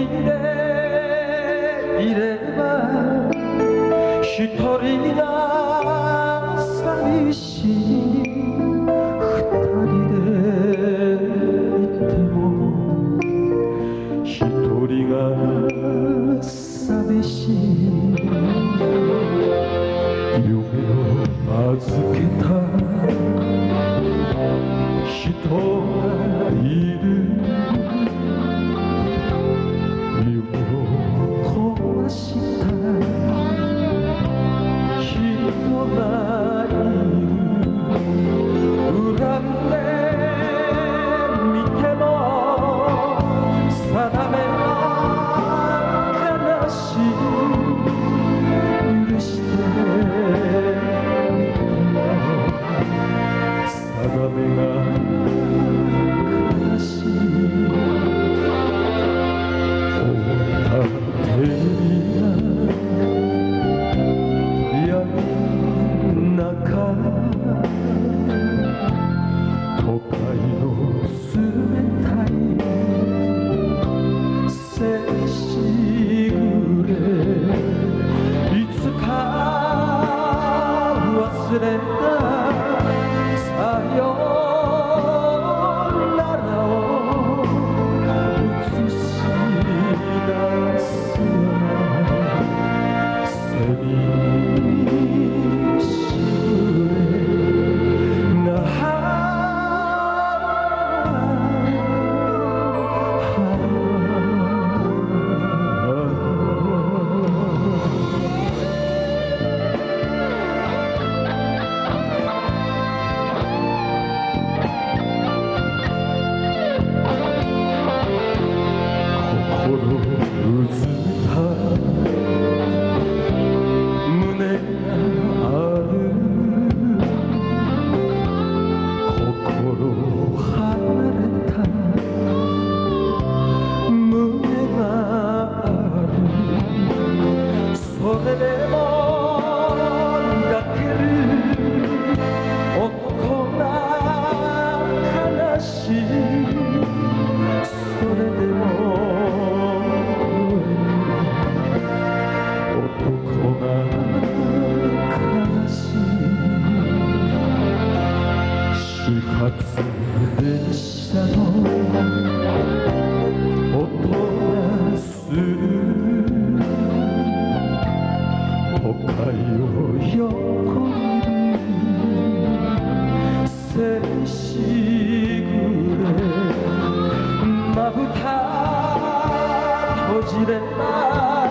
でいれば一人が寂しい二人でいても一人が寂しい夢を預けた人がいる夢を壊した人がいる恨んでみても定めは悲しい許して定めが悲しい終わったテレビが闇の中都会の冷たい静止暮れいつか忘れたさよならを映し出すような寂しな心うずめた胸がある心離れた胸があるそれでも抱ける男が悲しいそれでも始発電車の音がする都会を横切る静止暮れまぶた閉じれば